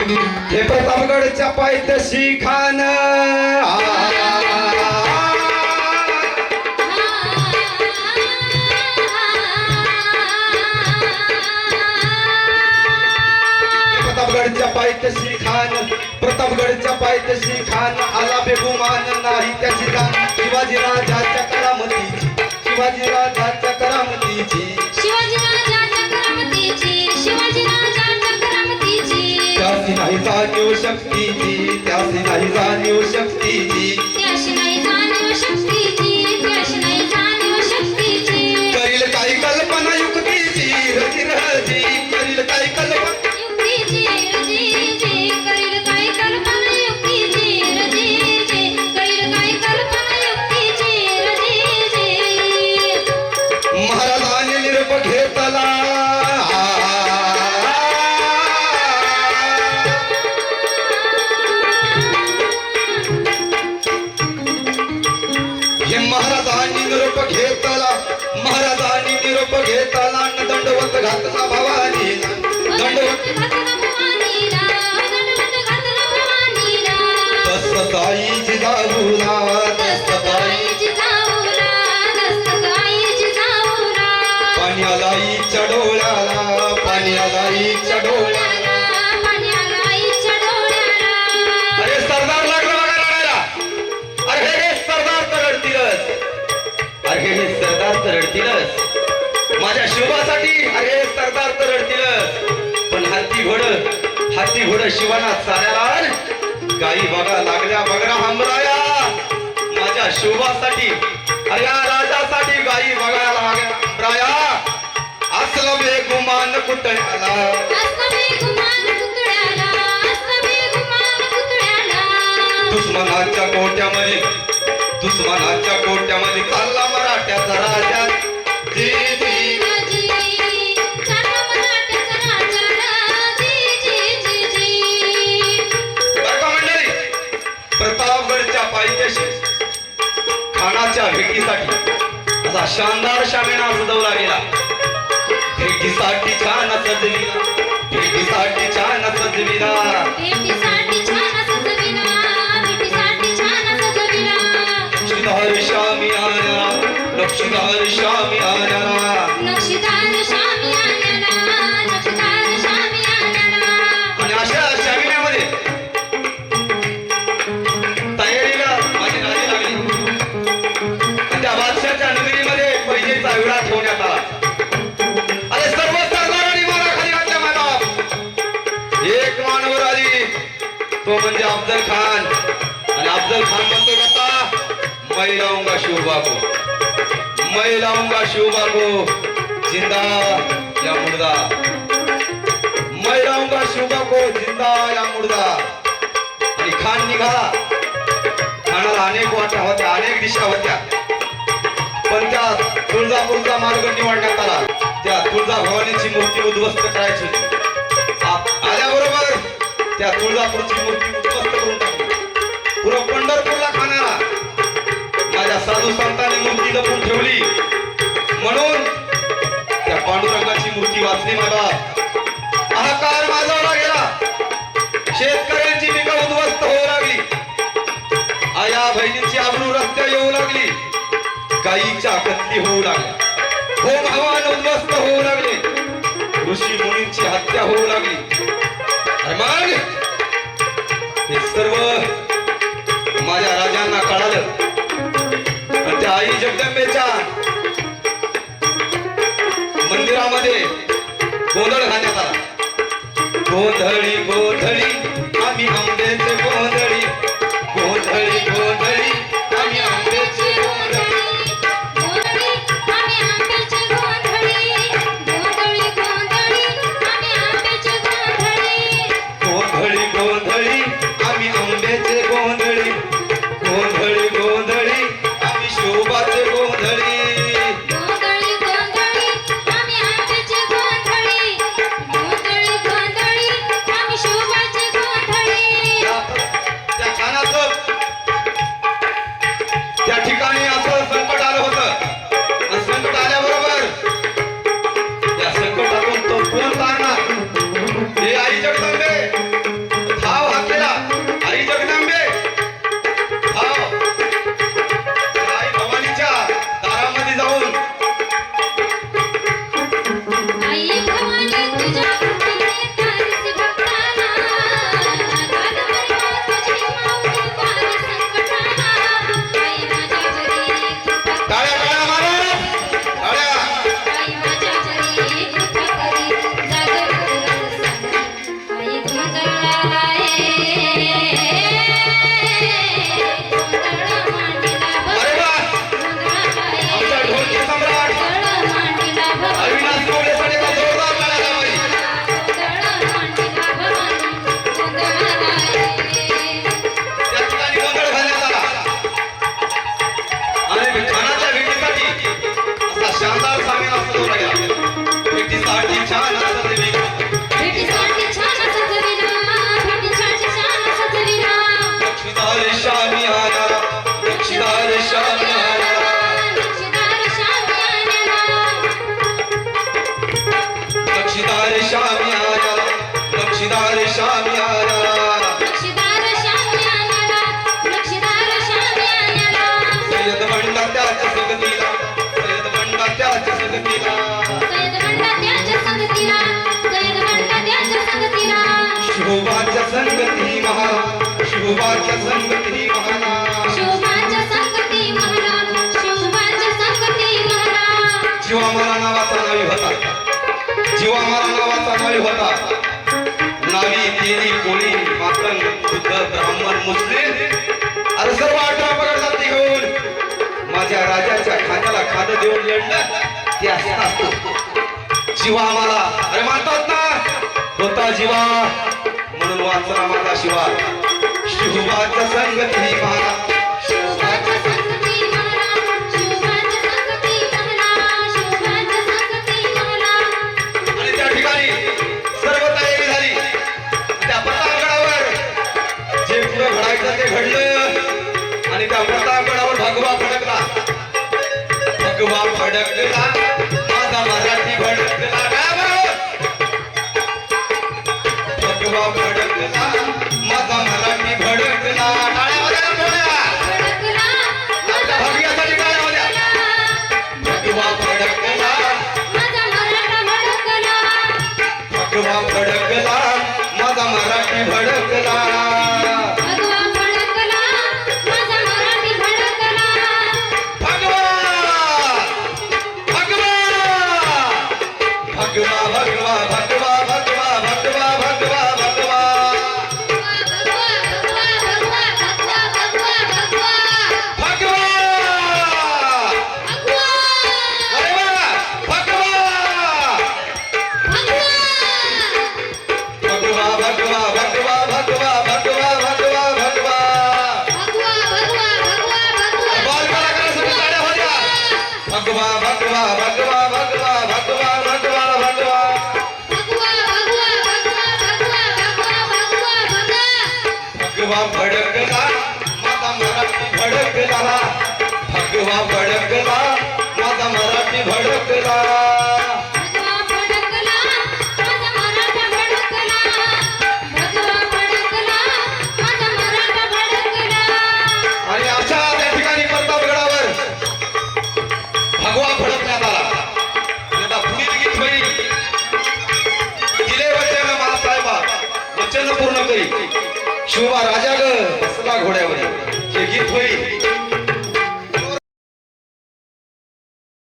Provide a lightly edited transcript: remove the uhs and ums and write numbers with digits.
हे प्रतापगडच्या पायथ्याशी खान प्रतापगडच्या पायथ्याशी खान प्रतापगडच्या पायथ्याशी खान आला बेगुमान नाही त्याची जाण शिवाजी राजाच्या करामतीची शिवाजी राजाच्या करामतीची शिवाजी राजाच्या करामतीची शिवाजी राजाच्या करामतीची त्यासी नाही जाणीव शक्तीची त्यासी नाही जाणीव शक्तीची त्याशी नाही जाणीव शक्तीची त्याशी नाही जाणीव शक्तीची करील काही कल्पना युक्तीची रजी रजी करील काही कल्पना युक्तीची रजीची करील काही कल्पना युक्तीची रजीची करील काही कल्पना युक्तीची रजीची महाराजांनी निरोप घेतला हे महाराजांनी निरोप घेतला महाराजांनी निरोप घेतला न दंडवत घातला भवानीला दंडवत तस साई जिजाऊला तस साई पाण्याला इच्या डोळ्याला पाण्याला इच्या डोळ्याला अरे सरदार लागला बघा रडायला अरे हे सरदार तर रडतीलच अरे हे सरदार तर रडतीलच माझ्या शोभासाठी अरे सरदार तर रडतीलच पण हत्ती घोड शिवाना साऱ्याला गाई बघा लागल्या बघा हमराया माझ्या शोभासाठी अरे या राजासाठी गाई बघायला लागल्या हमराया असलं बेगुमान कुठल्याला दुश्मनाच्या कोट्यामध्ये चालला मराठ्याचा राजा जी जी बरं मंडळी प्रतापगडच्या पायथ्याशी खानाच्या भेटीसाठी असा शानदार शामियाना सजवला गेला भेटीसाठी छान सजविला भेटीसाठी छान सजविला लक्षीदार शामी आल्या लक्षीदार शामी आल्या आणि अशा शामियानामध्ये तयारीला माझी नादी लागली आणि त्या बादशाहच्या नगरीमध्ये पहिलेचा विडा ठेवण्यात आला अरे सर्व सरदारांनी मला खाली घातल्या मानव एक मानवर आली तो म्हणजे अफजल खान आणि अफजल खान म्हणतो कसा मैं लाऊंगा शिवबा को जिंदा या मुर्दा मैं लाऊंगा शिवबा को जिंदा या मुर्दा आणि खान निघाला खानाला अनेक वाटा होत्या अनेक दिशा होत्या पण त्या तुळजापूरचा मार्ग निवडण्यात आला त्या तुळजा भवानीची मूर्ती उद्ध्वस्त करायची होती आल्याबरोबर त्या तुळजापूरची मूर्ती उद्ध्वस्त करून टाकली पुरा पंढरपूरला खानाला माझ्या साधू संतांनी मूर्ती लपून ठेवली म्हणून त्या पांडुरंगाची मूर्ती वाचली मला हाहाकार माजवला गेला शेतकऱ्यांची पिकं उद्ध्वस्त होऊ लागली आया बहिणींची आबरू रस्त्या येऊ लागली गायीच्या कत्ती होऊ लागल्या होम हवन उद्ध्वस्त होऊ लागले ऋषी मुनींची हत्या होऊ लागली अरे मग हे सर्व माझ्या राजांना कळालं आणि त्या आई जगदंबेच्या मंदिरामध्ये गोंधळ घालण्यात आला गोंधळी गोंधळी आम्ही आंब्याचे गोंधळी गोंधळी गोंधळी आम्ही आंब्याचे गोंधळी गोंधळी आम्ही आंब्याचे गोंधळी गोंधळी गोंधळी आम्ही शोभाचे गोंधळी आम्ही शोभाचे लक्षीदार श्यामी आला लक्षदार शाम्याला लक्षदार शाम्याला सय्यद बंडा त्याच्या संगतीला सय्यद बंडा त्याच्या संगतीला सय्यद बंडा त्याच्या संगतीला सय्यद बंडा त्याच्या संगतीला शोभाच्या संगती महाला शोभाच्या संगती महाला शोभाच्या संगती मला शोभाच्या संगती मला जीवा मला नावाचा नावी होता जीवा मला नावाचा नावी होता नावी तेरी कोळी मातंग बुद्ध ब्राह्मण मुस्लिम अरे सर्व 18 पगड जाती घेऊन माझ्या राजाच्या खांद्याला खांद देऊन लढलं ते असतात जीवा मला अरे मानतात ना होता जीवा म्हणून वाचला माझा शिवा शिवाच्या संगती मला शोभाच्या संगती मला शोभाच्या संगती मला शोभाच्या संगती मला आणि त्या ठिकाणी सर्व तयारी झाली त्या प्रतापगडावर जे पुढे घडायचं ते घडलं आणि त्या प्रतापगडावर भगवा फडकला भगवा फडकला माझा मराठी भडकला काय बरं? भगवा फडकला माझा मराठी भडकला टाळ्या वाजवा थोड्या. भडकला आपल्या भगव्यासाठी टाळ्या वाजवा. भगवा फडकला माझा मराठा भडकला भगवा फडकला माझा मराठी भडकला भगवा भडकला माझा मराठी भडकला भगवा भगवा भगवा भगवा भगवा भगवा भगवा भगवा भगवा भगवा अरे वा भगवा भगवा भगवा भगवा भगवा भगवा भगवा भगवा बॉल कलाकारांसाठी टाळ्या वाजवा. भगवा भगवा भगवा भगवा भगवा भगवा भगवा भगवा भडकला माझा मराठी भडकला भगवा भडकला माझा मराठी भडकला आणि अशा त्या ठिकाणी प्रतापगडावर भगवा फडकण्यात आला आणि आता पुढील गीत होईल दिले वचन महासाहेबा वचन पूर्ण करी शिवबा राजा ग बसला घोड्यावर